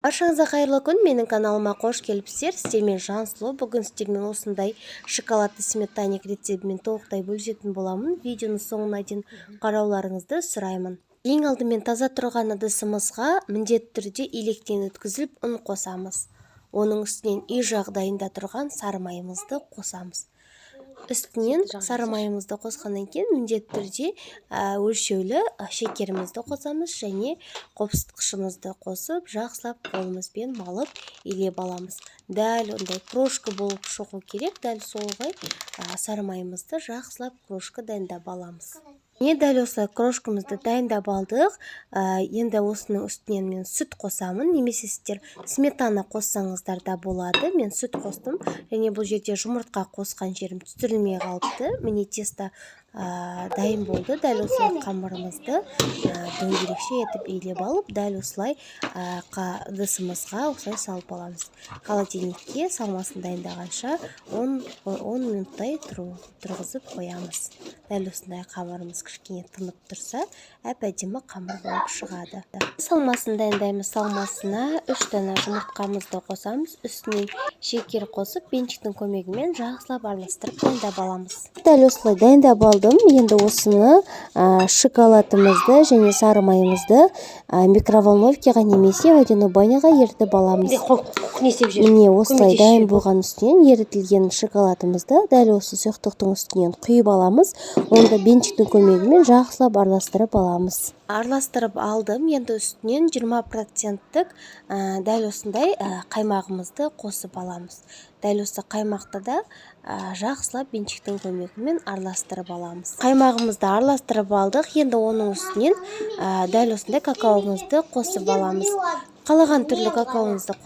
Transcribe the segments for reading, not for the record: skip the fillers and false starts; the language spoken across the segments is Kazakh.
Баршаңызға қайырлы күн, менің каналыма қош келіпсіздер. Сіздермен Жансұлу. Бүгін сіздермен осындай шоколадты сметаник рецептімен толықтай бөлісетін боламын. Видеоның соңына дейін қарауларыңызды сұраймын. Ең алдымен таза тұрған ыдысымызға міндетті түрде електен өткізіліп ұн қосамыз. Оның үстінен үй жағдайында тұрған сары майымызды қосамыз. Үстінен сары майымызды қосқаннан кейін міндетті түрде өлшеулі шекерімізді қосамыз және қопсытқышымызды қосып, жақсылап қолымызбен малып илеп аламыз. Дәл ондай крошка болып шығу керек, дәл солай сары майымызды жақсылап крошка дайындап аламыз. Дәл осылай крошкамызды дайындап алдық. Енді осының үстінен мен сүт қосамын, немесе сіздер сметана қоссаңыздар да болады. Мен сүт қостым, және бұл жерде жұмыртқа қосқан жерім түсірілмей қалыпты. Міне тесто дайын болды. Дәл осылай қамырымызды дөңгелекше етіп илеп алып, дәл осылай ыдысымызға осылай салып аламыз. Холодильникке салмасын дайындағанша 10 минуттай тұрғызып қоямыз. Дәл осындай қамырымыз кішкене тынып тұрса, әп-әдемі қамыр болып шығады. Салмасын дайындаймыз. Салмасына 3 дана жұмыртқамызды қосамыз. Үстіне шекер қосып, бенчиктің көмегімен жақсылап араластырып дайындап аламыз. Дәл осылай дайындап алдым. Енді осыны шоколадымызды және сары майымызды микроволновкаға немесе водяной баняға ерітіп аламыз. Міне осылай дайын болған үстінен ерітілген шоколадымызды дәл осы сұйықтықтың үстінен құйып аламыз. Онда бенчиктің көмегімен жақсылап араластырып аламыз. Араластырып алдым. Енді үстінен 20%-тік дәл осындай қаймағымызды қосып аламыз. Дәл осы қаймақты да жақсылап бенчиктің көмегімен араластырып аламыз. Қаймағымызды араластырып алдық. Енді оның үстінен дәл осындай какаомызды қосып аламыз. Қалаған түрлі какаоңызды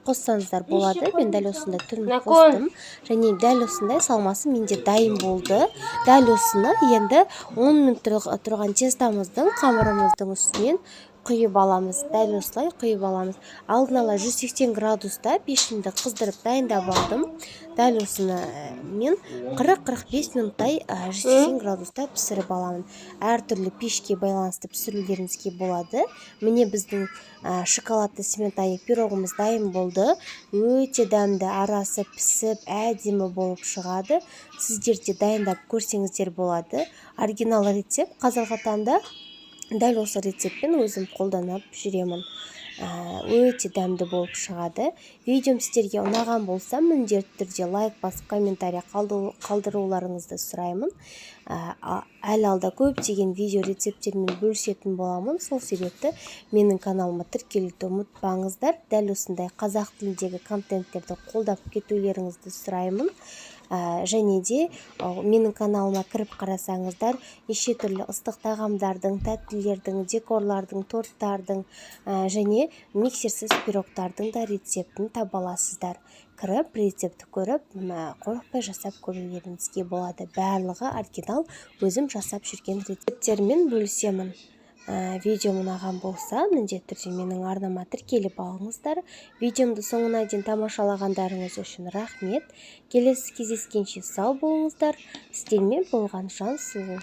қоссаңыздар болады. Мен дәл осындай түрін қостым. Және дәл осындай салмасы менде дайын болды. Дәл осыны енді 10 минут тұрған тестамыздың қамырымыздың үстінен құйып аламыз. Дәл осылай құйып аламыз. Алдын ала 180 градуста пешімді қыздырып дайындап алдым. Дәл осыны мен 40-45 минуттай 180 градуста пісіріп аламын. Әртүрлі пешке байланысты пісірулеріңізге болады. Міне біздің шоколадты сметаник пирогымыз дайын болды. Өте дәмді, арасы пісіп, әдемі болып шығады. Сіздер де дайындап көрсеңіздер болады. Оригинал рецепт. Қазіргі таңда дәл осы рецептпен өзім қолданып жүремін. Өте дәмді болып шығады. Видеом сіздерге ұнаған болса, міндетті түрде лайк басып, комментарий қалдыруларыңызды сұраймын. Әлі алда көптеген видео рецепттермен бөлісетін боламын. Сол себепті менің каналыма тіркелуді ұмытпаңыздар. Дәл осындай қазақ тіліндегі контенттерді қолдап кетулеріңізді сұраймын. Және де менің каналыма кіріп қарасаңыздар, неше түрлі ыстық тағамдардың, тәттілердің, декорлардың, торттардың және миксерсіз пирогтардың да рецептін таба аласыздар. Кіріп, рецепті көріп, қорықпай жасап көрулеріңізге болады. Барлығы оригинал, өзім жасап жүрген рецепттермен бөлісемін. Видеом ұнаған болса, міндетті түрде менің арнама тіркеліп алыңыздар. Видеомды соңына дейін тамашалағандарыңыз үшін рахмет. Келесі кездескенше сау болыңыздар. Сіздермен болған Жансұлу.